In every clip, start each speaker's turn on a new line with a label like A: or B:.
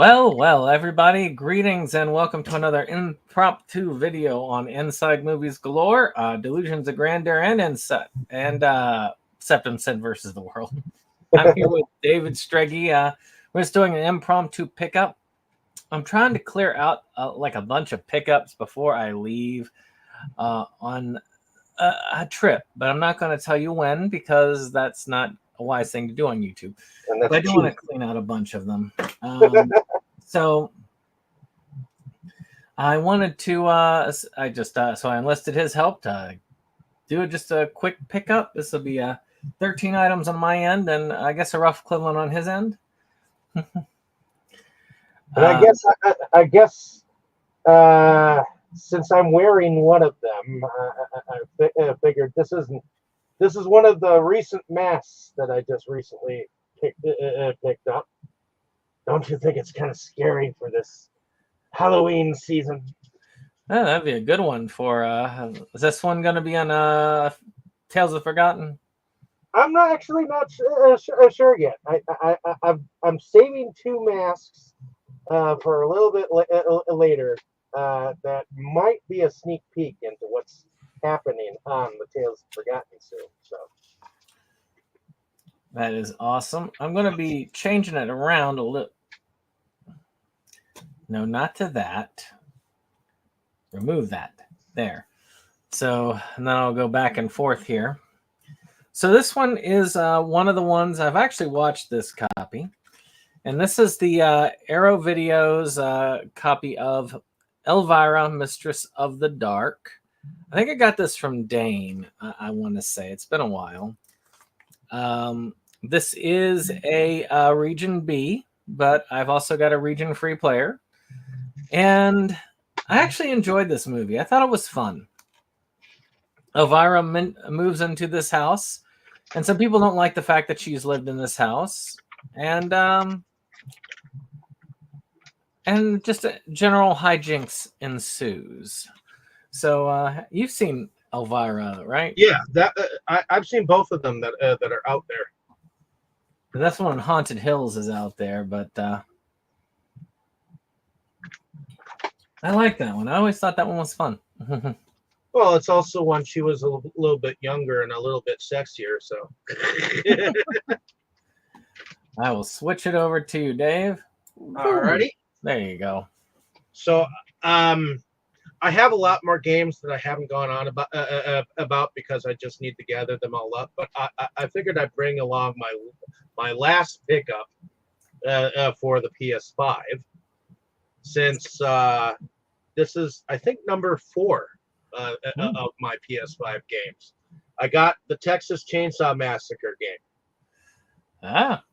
A: Well, everybody, greetings and welcome to another impromptu video on Inside Movies Galore, Delusions of Grandeur, and SeptumSin versus the World. I'm here with David Streggy. We're just doing an impromptu pickup. I'm trying to clear out like a bunch of pickups before I leave on a trip, but I'm not going to tell you when because that's not a wise thing to do on YouTube. But I do want to clean out a bunch of them. So I wanted to, so I enlisted his help to do just a quick pickup. This will be 13 items on my end, and I guess a rough equivalent on his end.
B: And I guess, since I'm wearing one of them, I figured this is one of the recent masks that I just recently picked up. Don't you think it's kind of scary for this Halloween season?
A: Yeah, that'd be a good one for. Is this one going to be on Tales of Forgotten?
B: I'm not sure yet. I'm saving two masks for a little bit later. That might be a sneak peek into what's happening on the Tales of Forgotten soon. So.
A: That is awesome. I'm going to be changing it around a little. No, not to that. Remove that. There. So, and then I'll go back and forth here. So this one is one of the ones I've actually watched this copy. And this is the Arrow Videos copy of Elvira, Mistress of the Dark. I think I got this from Dane, I want to say. It's been a while. This is a Region B, but I've also got a Region Free player. And I actually enjoyed this movie. I thought it was fun. Elvira moves into this house, and some people don't like the fact that she's lived in this house. And just a general hijinks ensues. So you've seen Elvira, right?
B: Yeah, I've seen both of them that are out there.
A: That's one Haunted Hills is out there, but I like that one. I always thought that one was fun.
B: Well, it's also one she was a little bit younger and a little bit sexier, so.
A: I will switch it over to you, Dave.
B: Alrighty.
A: There you go.
B: So, I have a lot more games that I haven't gone on about because I just need to gather them all up. But I figured I'd bring along my last pickup for the PS5, since this is, I think, number 4 of my PS5 games. I got the Texas Chainsaw Massacre game.
A: Ah.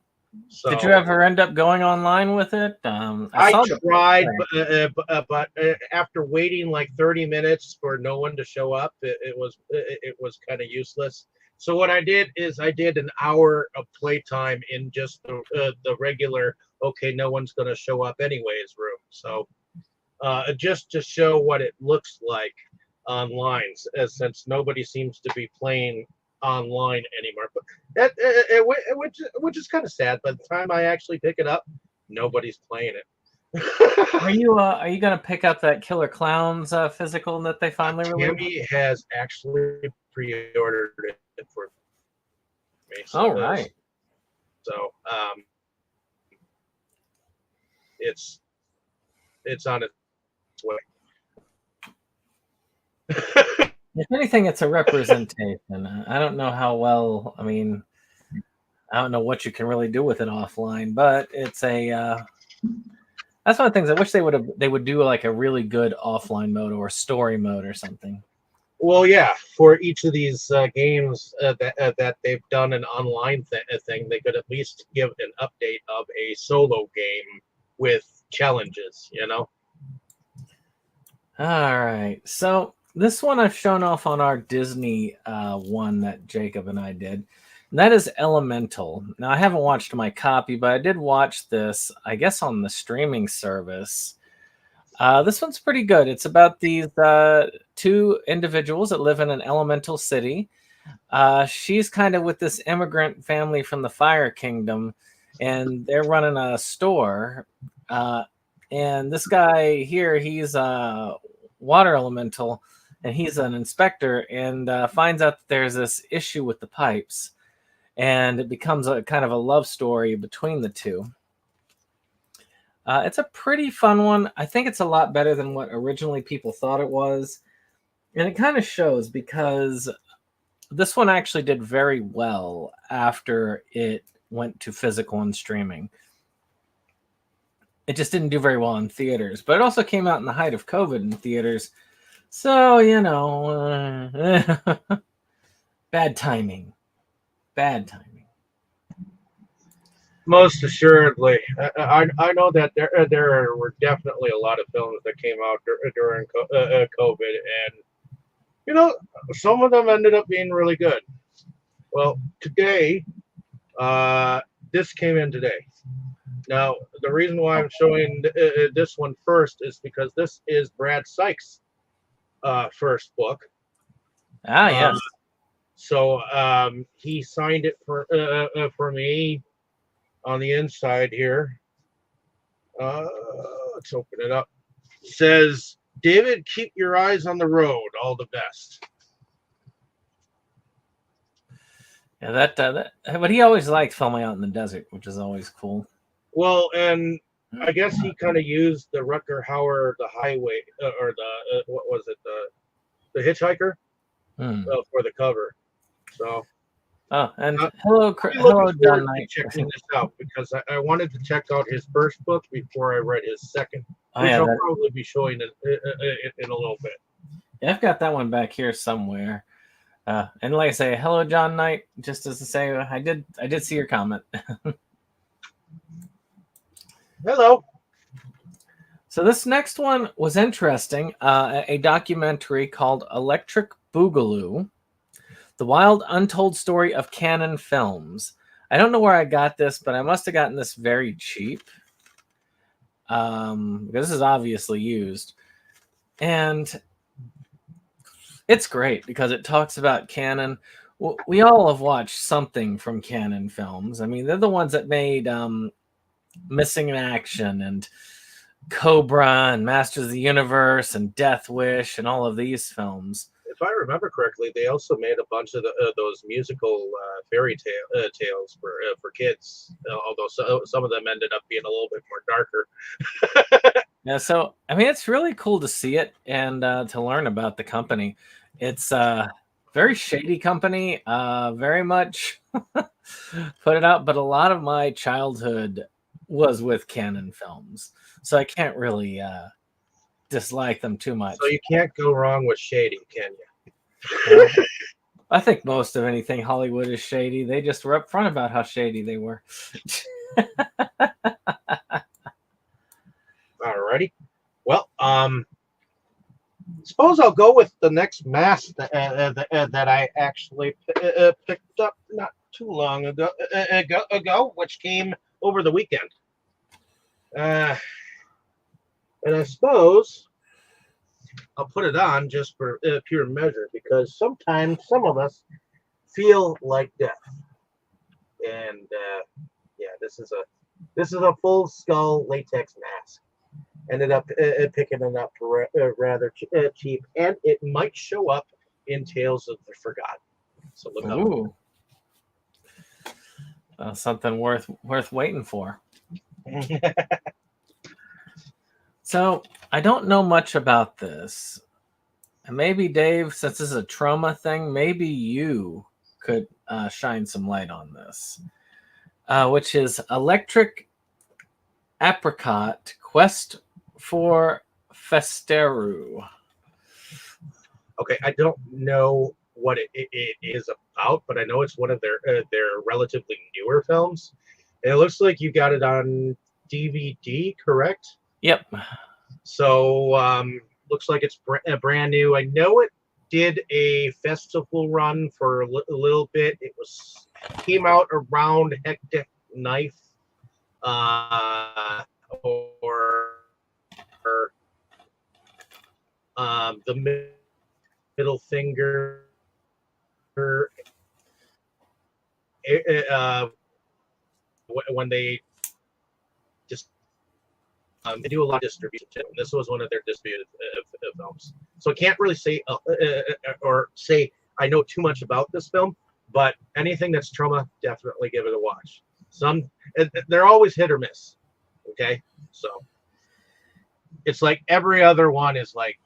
B: So,
A: did you ever end up going online with it?
B: I tried, but after waiting like 30 minutes for no one to show up, it was kind of useless. So what I did is I did an hour of playtime in just the regular, okay, no one's going to show up anyways room. So just to show what it looks like online, since nobody seems to be playing online anymore, but which is kind of sad. By the time I actually pick it up, nobody's playing it.
A: Are you going to pick up that Killer Clowns physical that they finally released?
B: Tammy has actually pre-ordered it for me. So
A: all right.
B: So it's on its way.
A: If anything, it's a representation. I don't know how well. I mean, I don't know what you can really do with it offline, but it's a. That's one of the things I wish they would do like a really good offline mode or story mode or something.
B: Well, yeah, for each of these games that they've done an online thing, they could at least give an update of a solo game with challenges, you know?
A: All right. So this one I've shown off on our Disney one that Jacob and I did. And that is Elemental. Now, I haven't watched my copy, but I did watch this, I guess, on the streaming service. This one's pretty good. It's about these two individuals that live in an elemental city. She's kind of with this immigrant family from the Fire Kingdom, and they're running a store. And this guy here, he's a water elemental, and he's an inspector, and finds out that there's this issue with the pipes, and it becomes a kind of a love story between the two. It's a pretty fun one. I think it's a lot better than what originally people thought it was. And it kind of shows, because this one actually did very well after it went to physical and streaming. It just didn't do very well in theaters. But it also came out in the height of COVID in theaters. So, bad timing. Bad timing.
B: Most assuredly, I know that there were definitely a lot of films that came out during COVID, and some of them ended up being really good. Well, today, this came in today. Now, the reason why I'm showing this one first is because this is Brad Sykes' first book.
A: Yes.
B: So he signed it for me. On the inside here, let's open it up. It says, David, keep your eyes on the road. All the best.
A: Yeah, but he always liked filming out in the desert, which is always cool.
B: Well, and I guess he kind of used the Rutger Hauer, the highway, or the what was it, the hitchhiker, for the cover. So.
A: Oh, and hello, John Knight.
B: Checking this out because I wanted to check out his first book before I read his second, which
A: I'll
B: probably be showing in a little bit.
A: Yeah, I've got that one back here somewhere. And like I say, hello, John Knight. Just as to say, I did see your comment.
B: Hello.
A: So this next one was interesting. A documentary called Electric Boogaloo. The Wild Untold Story of Canon Films. I don't know where I got this, but I must have gotten this very cheap. Because this is obviously used. And it's great because it talks about Canon. We all have watched something from Canon Films. I mean, they're the ones that made Missing in Action and Cobra and Masters of the Universe and Death Wish and all of these films.
B: If I remember correctly, they also made a bunch of those musical fairy tales for kids. Although some of them ended up being a little bit more darker.
A: Yeah, so I mean, it's really cool to see it and to learn about the company. It's a very shady company, very much put it out. But a lot of my childhood was with Canon Films, so I can't really dislike them too much.
B: So you can't go wrong with shady, can you?
A: I think most of anything Hollywood is shady. They just were upfront about how shady they were.
B: Alrighty. Well, suppose I'll go with the next mask that I actually picked up not too long ago, which came over the weekend. And I suppose I'll put it on just for pure measure, because sometimes some of us feel like death. And yeah, this is a full skull latex mask. Ended up picking it up for rather cheap, and it might show up in Tales of the Forgotten. So look
A: up. Something worth waiting for. So I don't know much about this. And maybe Dave, since this is a trauma thing, maybe you could shine some light on this, which is Electric Apricot Quest for Festeru.
B: Okay, I don't know what it is about, but I know it's one of their relatively newer films. And it looks like you got it on DVD, correct?
A: Yep.
B: So looks like it's brand new. I know it did a festival run for a little bit. It came out around Hectic Knife or the Middle Finger. When they just They do a lot of distribution too. This was one of their distributed films, so I can't really say or say I know too much about this film. But anything that's Troma, definitely give it a watch. They're always hit or miss. Okay, so it's like every other one is like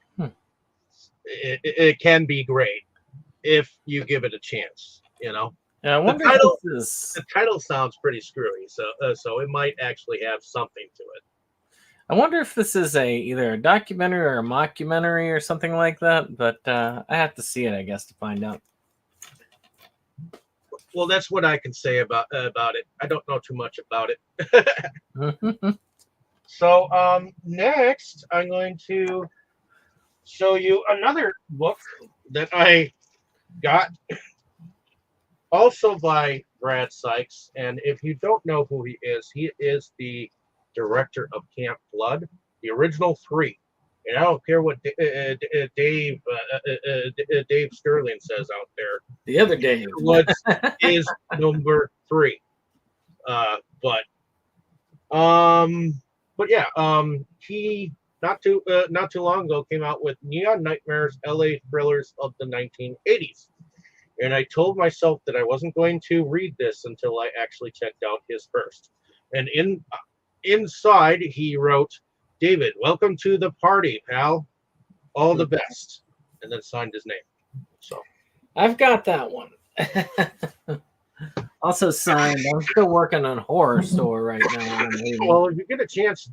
B: it can be great if you give it a chance. Yeah,
A: I wonder
B: the title sounds pretty screwy, so it might actually have something to it.
A: I wonder if this is either a documentary or a mockumentary or something like that, but I have to see it, I guess, to find out.
B: Well, that's what I can say about it. I don't know too much about it. So next, I'm going to show you another book that I got, also by Brad Sykes. And if you don't know who he is the director of Camp Blood, the original 3. And I don't care what Dave Sterling says out there.
A: The other Dave
B: Woods is number 3. But yeah, he not too long ago came out with Neon Nightmares, LA Thrillers of the 1980s. And I told myself that I wasn't going to read this until I actually checked out his first. And inside he wrote, "David, welcome to the party, pal. All the best." And then signed his name. So
A: I've got that one. Also signed. I'm still working on Horror Store right now.
B: Well, if you get a chance,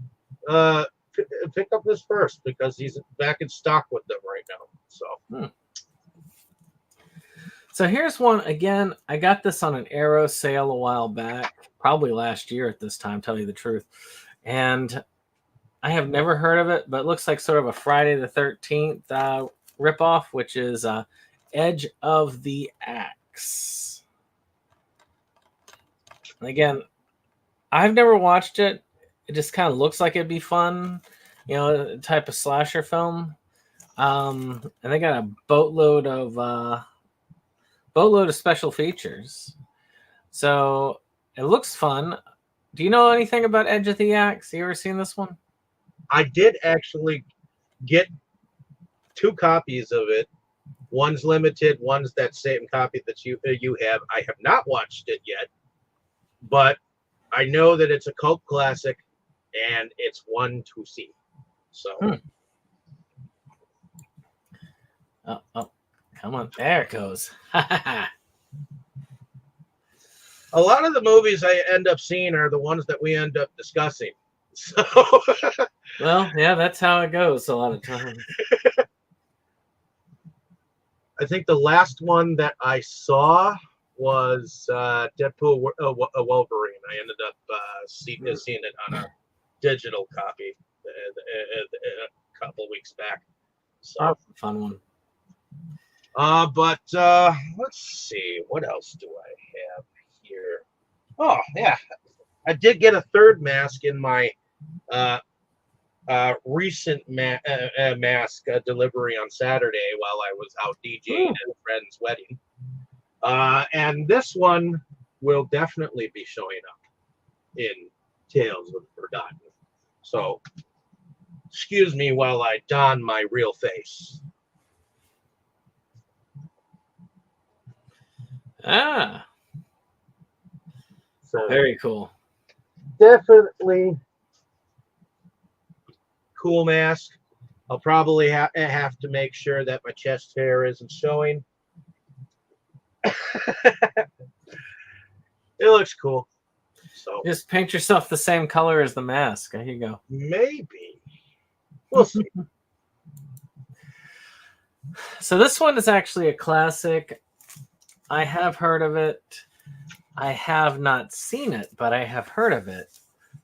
B: pick up this first because he's back in stock with them right now. So.
A: So here's one again. I got this on an Arrow sale a while back, probably last year at this time, tell you the truth. And I have never heard of it, but it looks like sort of a Friday the 13th ripoff, which is Edge of the Axe. And again, I've never watched it. It just kind of looks like it'd be fun, a type of slasher film. And they got a boatload of special features. So it looks fun. Do you know anything about Edge of the Axe? You ever seen this one?
B: I did actually get 2 copies of it. One's limited, one's that same copy that you have. I have not watched it yet, but I know that it's a cult classic and it's one to see. So
A: oh, come on. There it goes.
B: A lot of the movies I end up seeing are the ones that we end up discussing. So
A: well, yeah, that's how it goes a lot of times.
B: I think the last one that I saw was Deadpool Wolverine. I ended up seeing it on a digital copy a couple weeks back. So
A: fun one.
B: But let's see, what else do I have here? Oh yeah, I did get a third mask in my recent mask delivery on Saturday while I was out DJing at a friend's wedding. And this one will definitely be showing up in Tales of the Forgotten. So excuse me while I don my real face. So
A: very cool.
B: Definitely cool mask. I'll probably have to make sure that my chest hair isn't showing. It looks cool. So
A: just paint yourself the same color as the mask. There you go.
B: Maybe. We'll see.
A: So this one is actually a classic. I have heard of it. I have not seen it, but I have heard of it.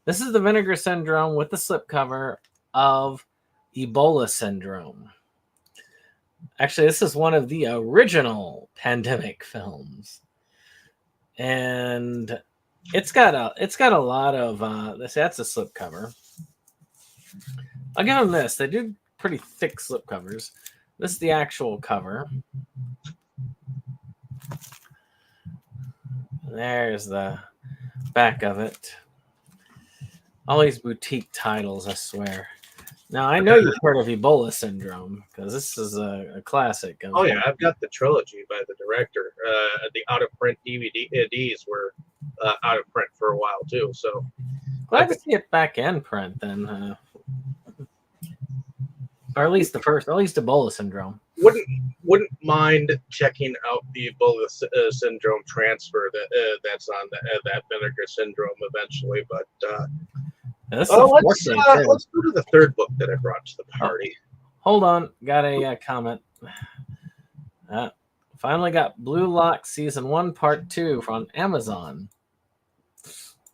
A: This is the Vinegar Syndrome with the slipcover of Ebola Syndrome. Actually, this is one of the original pandemic films. And it's got a lot of that's a slipcover. I'll give them this. They do pretty thick slipcovers. This is the actual cover. There's the back of it. All these boutique titles, I swear. Now, I know you've heard of Ebola Syndrome, because this is a classic.
B: Oh yeah, I've got the trilogy by the director. The out of print DVDs were out of print for a while too. So
A: glad to see it back in print then, or at least Ebola Syndrome.
B: Wouldn't mind checking out the Ebola Syndrome transfer that's on that Vinegar Syndrome eventually. But let's go to the third book that I brought to the party.
A: Hold on, got a comment. Finally got Blue Lock Season 1 Part 2 from Amazon.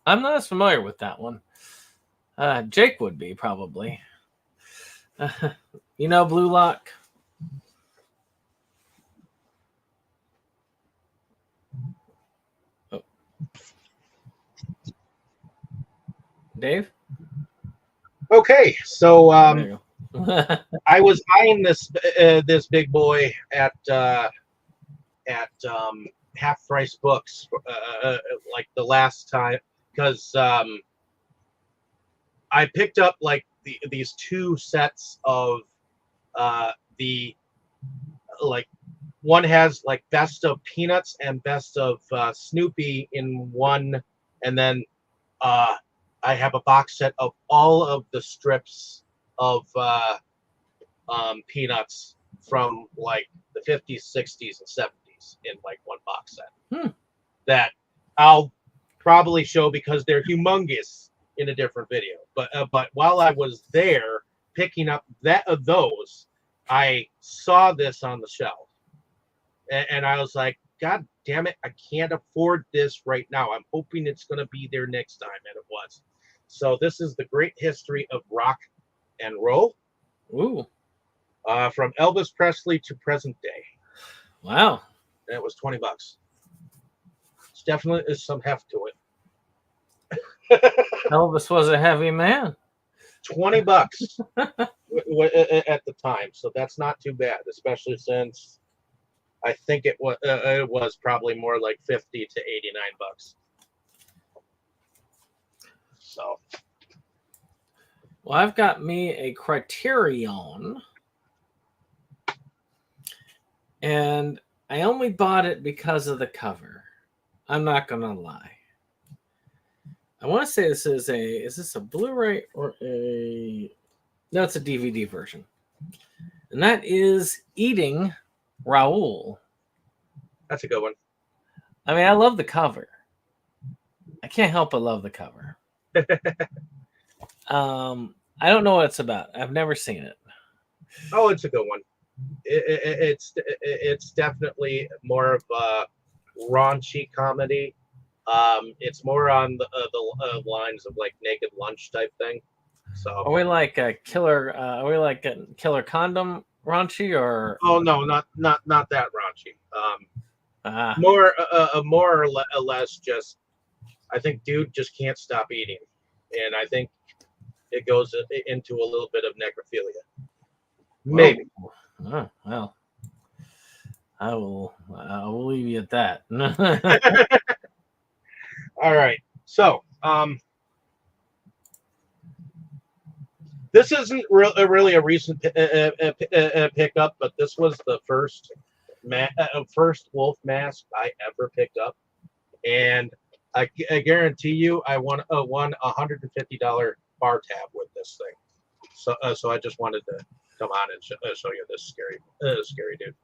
A: I'm not as familiar with that one. Jake would be, probably. You know Blue Lock? Oh. Dave?
B: Okay, so I was eyeing this big boy at half price books like the last time, because I picked up like these two sets of the like one has like best of Peanuts and best of Snoopy in one, and then I have a box set of all of the strips of Peanuts from like the 50s, 60s, and 70s in like one box set that I'll probably show because they're humongous in a different video. But while I was there picking up those, I saw this on the shelf, and I was like, God damn it, I can't afford this right now. I'm hoping it's going to be there next time, and it was. So this is The Great History of Rock and Roll.
A: Ooh.
B: From Elvis Presley to present day.
A: Wow.
B: And it was $20. It's definitely some heft to it.
A: Elvis was a heavy man.
B: $20 at the time, so that's not too bad, especially since I think it was probably more like 50 to 89 bucks. So,
A: well, I've got me a Criterion, and I only bought it because of the cover. I'm not gonna lie. I want to say this is this a Blu-ray or a... No, it's a DVD version. And that is Eating Raoul.
B: That's a good one.
A: I mean, I love the cover. I can't help but love the cover. I don't know what it's about. I've never seen it.
B: Oh, it's a good one. It's definitely more of a raunchy comedy. It's more on the lines of like Naked Lunch type thing. So
A: are we like a killer? Are we like a Killer Condom raunchy or?
B: Oh no, not that raunchy. More or less just. I think dude just can't stop eating, and I think it goes into a little bit of necrophilia. Maybe.
A: Oh, well, I will leave you at that.
B: All right. So, this isn't really a recent pickup, but this was the first wolf mask I ever picked up, and I guarantee you, I won a $150 bar tab with this thing. So I just wanted to come on and show you this scary dude.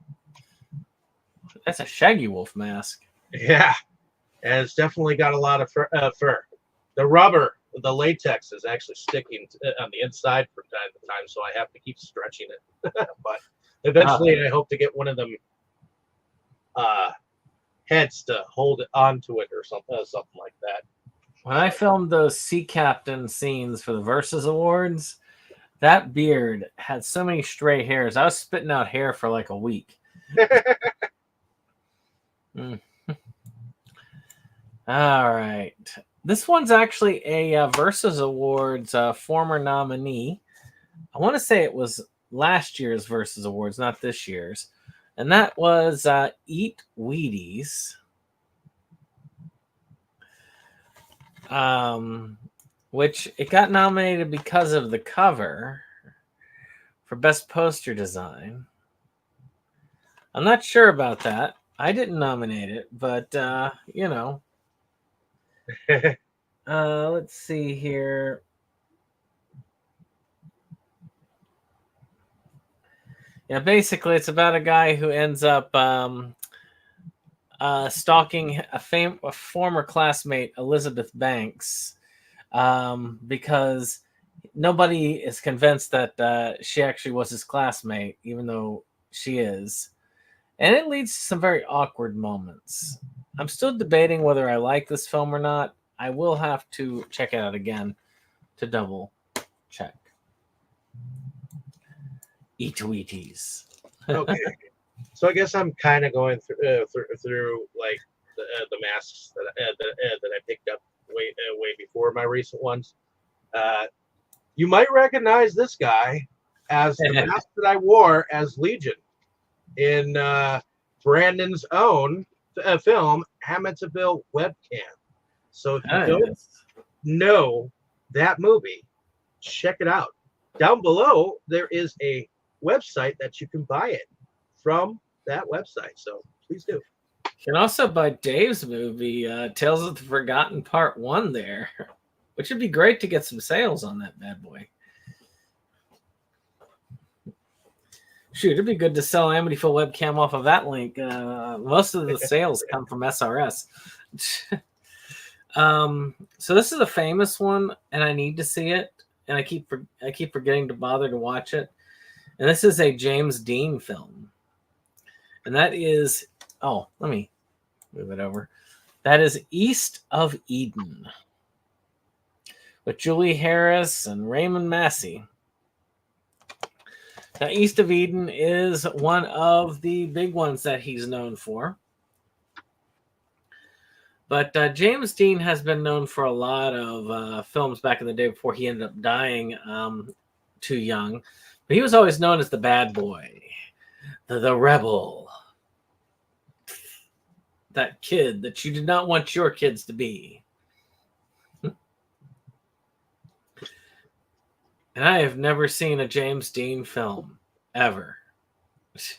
A: That's a Shaggy Wolf mask.
B: Yeah, and it's definitely got a lot of fur. The rubber, the latex is actually sticking on the inside from time to time, so I have to keep stretching it. But eventually, I hope to get one of them heads to hold onto it or something like that.
A: When I filmed those Sea Captain scenes for the Versus Awards, that beard had so many stray hairs. I was spitting out hair for like a week. All right. This one's actually a Versus Awards former nominee. I want to say it was last year's Versus Awards, not this year's. And that was Eat Wheaties. which it got nominated because of the cover for Best Poster Design. I'm not sure about that. I didn't nominate it, but you know. Let's see here. Yeah, basically, it's about a guy who ends up stalking a former classmate, Elizabeth Banks, because nobody is convinced that she actually was his classmate, even though she is. And it leads to some very awkward moments. I'm still debating whether I like this film or not. I will have to check it out again to double check. E2ETs.
B: Okay. So I guess I'm kind of going through like the masks that I picked up way before my recent ones. You might recognize this guy as the mask that I wore as Legion in Brandon's own film, Amityville Webcam. So if you don't know that movie, check it out. Down below, there is a website that you can buy it from that website. So please do.
A: You can also buy Dave's movie, Tales of the Forgotten Part 1 there, which would be great to get some sales on that bad boy. Shoot, it'd be good to sell Amityville Webcam off of that link. Most of the sales come from SRS. So this is a famous one, and I need to see it, and I keep forgetting to bother to watch it. And this is a James Dean film, and that is let me move it over. That is East of Eden with Julie Harris and Raymond Massey. Now, East of Eden is one of the big ones that he's known for. But James Dean has been known for a lot of films back in the day before he ended up dying too young. But he was always known as the bad boy, the rebel, that kid that you did not want your kids to be. And I have never seen a James Dean film, ever.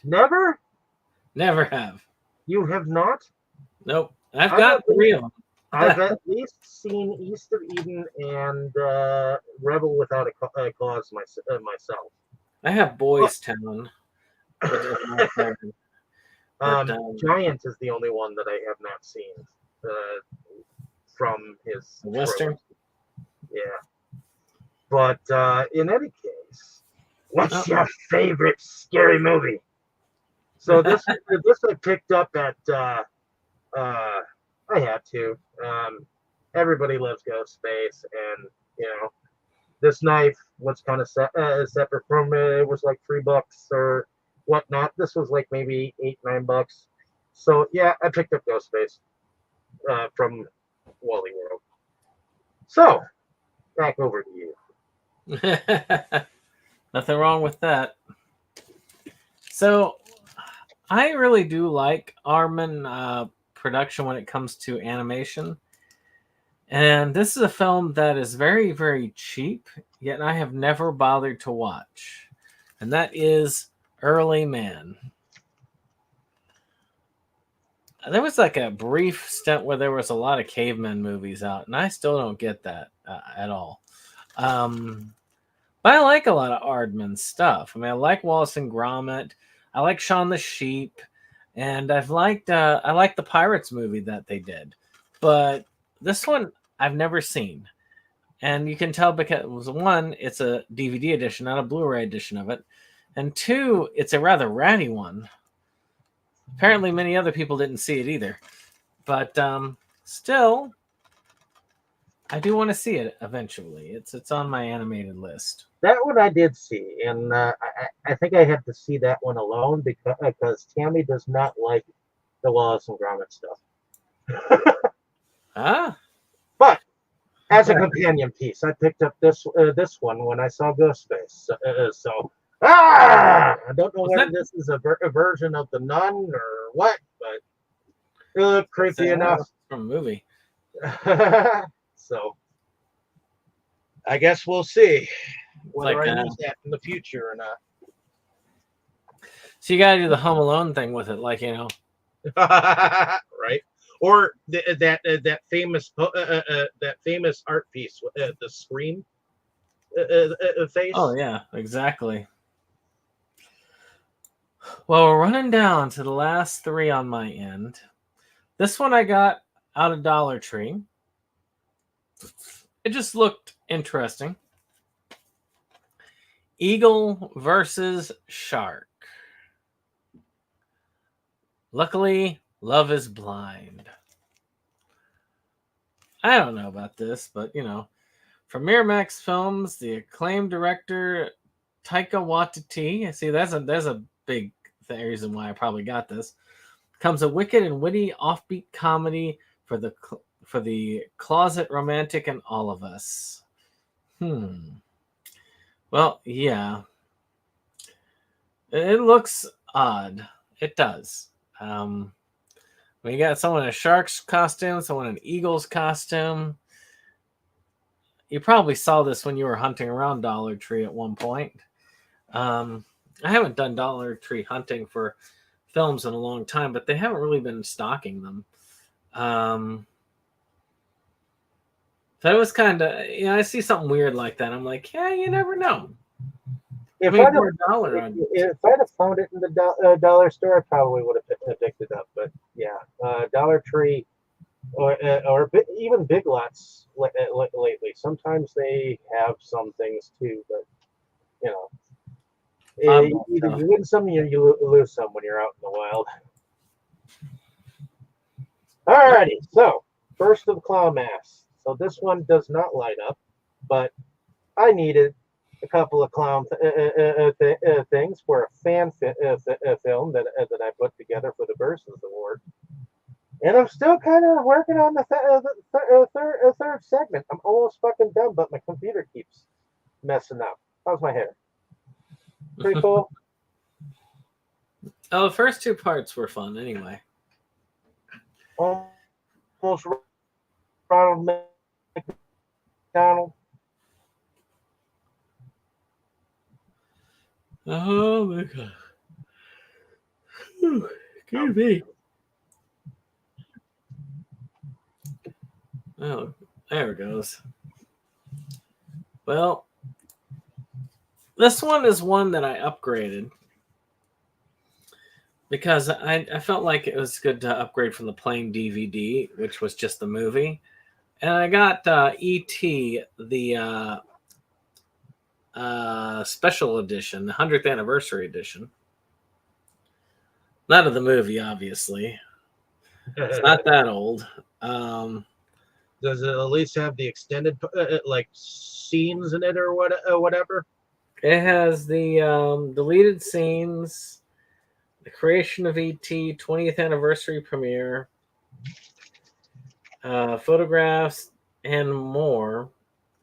B: Never?
A: Never have.
B: You have not?
A: Nope. I've got 3 of them.
B: I've at least seen East of Eden and Rebel Without a Cause myself.
A: I have Boys Town.
B: Giant is the only one that I have not seen from his
A: Western.
B: Yeah. But in any case, what's your favorite scary movie? So this I picked up at I had to. Everybody loves Ghostface, and this knife was kind of separate from it. It was like $3 or whatnot. This was like maybe $8-9. So yeah, I picked up Ghostface from Wally World. So back over to you.
A: Nothing wrong with that. So I really do like Armin production when it comes to animation. And this is a film that is very, very cheap, yet I have never bothered to watch. And that is Early Man. There was like a brief stint where there was a lot of caveman movies out, and I still don't get that at all. But I like a lot of Aardman's stuff. I mean, I like Wallace and Gromit. I like Shaun the Sheep. And I like the Pirates movie that they did. But this one I've never seen. And you can tell because, 1, it's a DVD edition, not a Blu-ray edition of it. And 2, it's a rather ratty one. Apparently many other people didn't see it either. But still, I do want to see it eventually. It's on my animated list.
B: That one I did see, and I think I had to see that one alone because Tammy does not like the Wallace and Gromit stuff. But as a companion piece, I picked up this one when I saw Ghostface. I don't know whether this is a version of The Nun or what, but it looked creepy enough.
A: From a movie.
B: So,
A: So,
B: yeah.
A: I
B: I guess we'll see whether
A: like
B: I use that in the future or not.
A: so you gotta do the Home Alone thing with it, like, you know.
B: Right? Or that famous that famous art piece, the Scream face.
A: Oh yeah, exactly. Well, we're running down to the last three on my end. This one I got out of Dollar Tree. It just looked interesting. Eagle versus shark. Luckily, love is blind. I don't know about this, but you know, from Miramax Films, the acclaimed director Taika Waititi. See, there's a big reason why I probably got this. Comes a wicked and witty offbeat comedy for the closet romantic in all of us. Well, yeah. It looks odd. It does. We got someone in a shark's costume, someone in an eagle's costume. You probably saw this when you were hunting around Dollar Tree at one point. I haven't done Dollar Tree hunting for films in a long time, but they haven't really been stocking them. So it was kind of, you know, I see something weird like that. I'm like, yeah, you never know.
B: If I'd have found it in the dollar store, I probably would have picked it up. But yeah, Dollar Tree or even Big Lots lately. Sometimes they have some things too, but you know, either you win some or you lose some when you're out in the wild. Alrighty, so first of clown masks. So this one does not light up, but I needed a couple of clown things for a fan film that I put together for the Versus Award. And I'm still kind of working on the third segment. I'm almost fucking done, but my computer keeps messing up. How's my hair? Pretty cool.
A: Oh, the first two parts were fun anyway.
B: Almost Ronald McDonald.
A: Oh my god. Excuse me. Oh, there it goes. Well, this one is one that I upgraded because I felt like it was good to upgrade from the plain DVD, which was just the movie. And I got E.T., the special edition, the 100th anniversary edition. Not of the movie, obviously. It's not that old.
B: Does it at least have the extended like scenes in it or whatever?
A: It has the deleted scenes, the creation of E.T., 20th anniversary premiere, photographs, and more.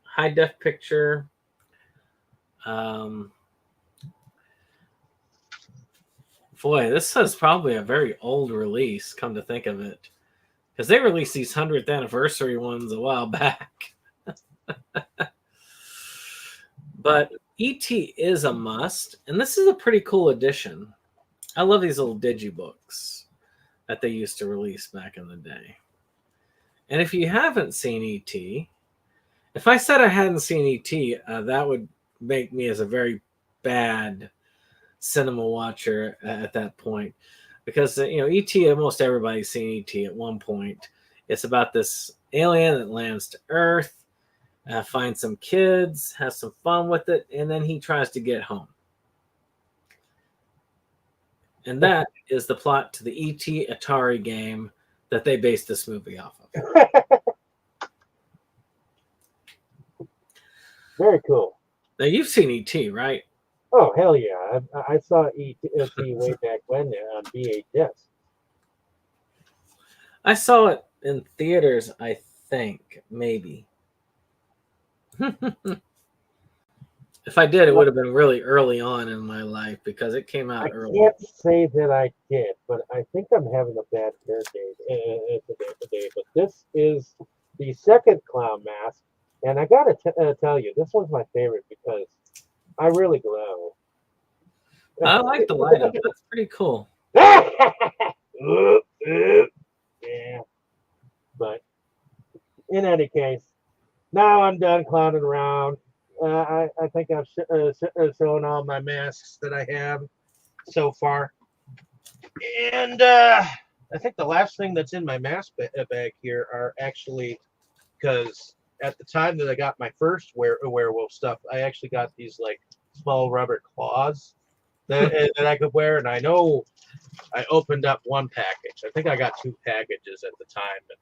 A: High def picture. Boy, this is probably a very old release, come to think of it. Because they released these 100th anniversary ones a while back. But E.T. is a must, and this is a pretty cool edition. I love these little digibooks that they used to release back in the day. And if you haven't seen E.T., if I said I hadn't seen E.T., that would make me as a very bad cinema watcher at that point. Because, you know, E.T., almost everybody's seen E.T. at one point. It's about this alien that lands to Earth, finds some kids, has some fun with it, and then he tries to get home. And that is the plot to the E.T. Atari game that they based this movie off of.
B: Very cool.
A: Now, you've seen E.T., right?
B: Oh, hell yeah. I saw E.T. way back when on VHS.
A: I saw it in theaters, I think, maybe. If I did, it would have been really early on in my life because it came out early.
B: I can't say that I did, but I think I'm having a bad hair day today. But this is the second clown mask And I gotta tell you, this one's my favorite because I really glow.
A: I like the light up. That's pretty cool.
B: Yeah, but in any case, now I'm done clowning around. I think I've shown all my masks that I have so far. And I think the last thing that's in my mask bag here are actually, because at the time that I got my first werewolf stuff, I actually got these like small rubber claws that I could wear. And I know I opened up one package. I think I got 2 packages at the time. But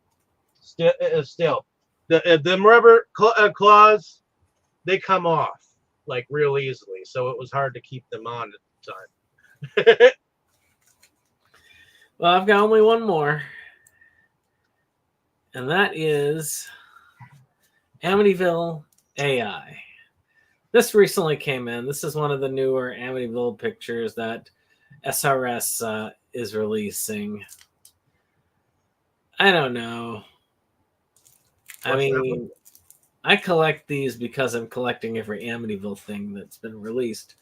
B: still, the rubber claws, they come off like real easily. So it was hard to keep them on at the time.
A: Well, I've got only one more, and that is Amityville AI. This recently came in. This is one of the newer Amityville pictures that SRS is releasing. I don't know. I mean, I collect these because I'm collecting every Amityville thing that's been released.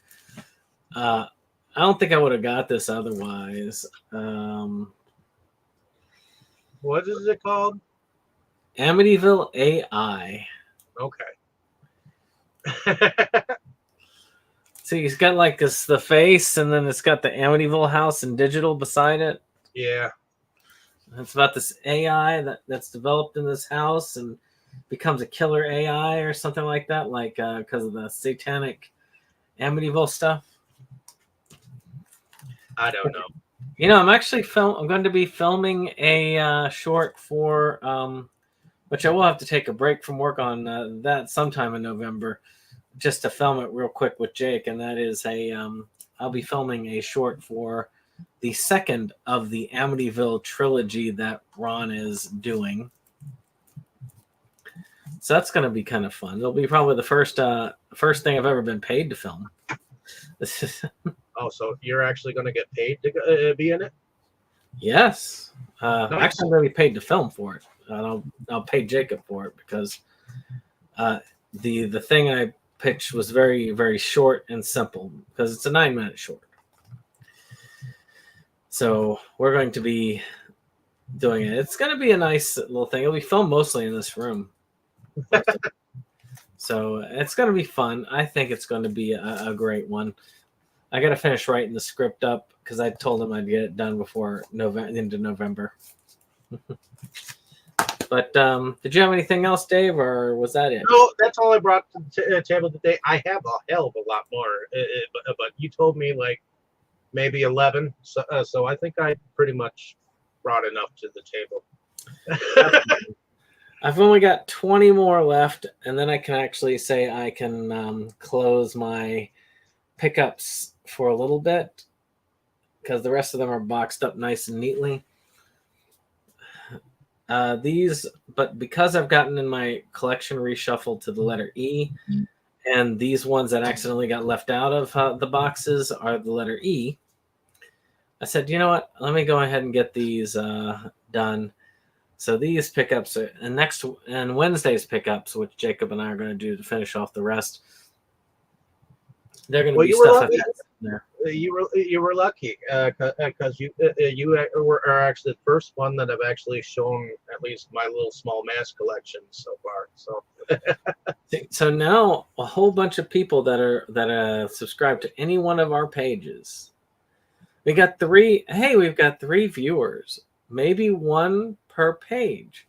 A: I don't think I would have got this otherwise.
B: What is it called?
A: Amityville AI.
B: Okay.
A: See, he's got like this the face, and then it's got the Amityville house in digital beside it.
B: Yeah.
A: It's about this AI that's developed in this house and becomes a killer AI or something like that, like because of the satanic Amityville stuff.
B: I don't know.
A: You know, I'm going to be filming a short for, which I will have to take a break from work on that sometime in November, just to film it real quick with Jake, and that is I'll be filming a short for the second of the Amityville trilogy that Ron is doing. So that's going to be kind of fun. It'll be probably the first thing I've ever been paid to film.
B: Oh, so you're actually going to get paid to be in it?
A: Yes.
B: Nice.
A: Actually, I'm going to be paid to film for it. I'll pay Jacob for it because the thing I pitched was very, very short and simple because it's a 9-minute short. So we're going to be doing it. It's going to be a nice little thing. It'll be filmed mostly in this room. So it's going to be fun. I think it's going to be a great one. I got to finish writing the script up because I told him I'd get it done before into November. But did you have anything else, Dave, or was that it?
B: No, that's all I brought to the table today. I have a hell of a lot more, but you told me like maybe 11, so I think I pretty much brought enough to the table.
A: I've only got 20 more left, and then I can actually say I can close my pickups for a little bit because the rest of them are boxed up nice and neatly. But because I've gotten in my collection reshuffled to the letter E, and these ones that accidentally got left out of the boxes are the letter E, I said, you know what? Let me go ahead and get these done. So these pickups are, and Wednesday's pickups, which Jacob and I are going to do to finish off the rest, they're going to be stuff I've got there.
B: You were lucky because you are actually the first one that I've actually shown at least my little small mask collection so far.
A: So now a whole bunch of people that subscribe to any one of our pages. We've got 3 viewers, maybe 1 per page.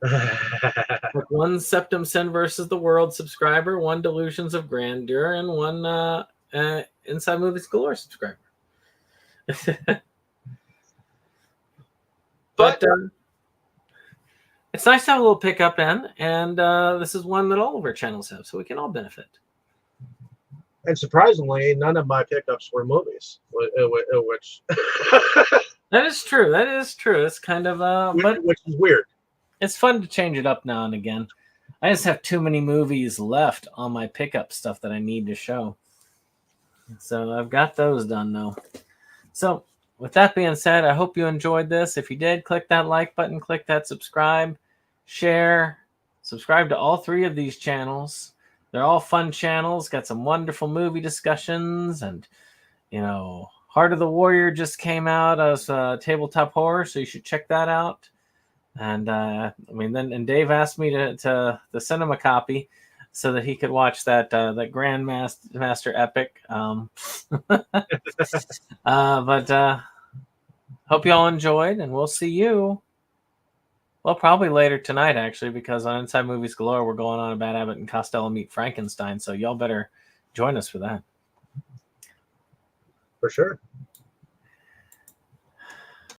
A: Like 1 SeptumSin versus the World subscriber, 1 Delusions of Grandeur, and 1 Inside Movies Galore subscriber. But it's nice to have a little pickup in, and this is one that all of our channels have, so we can all benefit.
B: And surprisingly, none of my pickups were movies, which
A: That is true. It's kind of
B: which is weird.
A: It's fun to change it up now and again. I just have too many movies left on my pickup stuff that I need to show. So I've got those done now. So with that being said, I hope you enjoyed this. If you did, click that like button, click that subscribe, share, Subscribe to all 3 of these channels. They're all fun channels. Got some wonderful movie discussions, and Heart of the Warrior just came out as tabletop horror, so you should check that out. And then Dave asked me to send him a copy so that he could watch that Grandmaster epic. But hope you all enjoyed, and we'll see you. Well, probably later tonight, actually, because on Inside Movies Galore, we're going on about Abbott and Costello Meet Frankenstein. So y'all better join us for that.
B: For sure.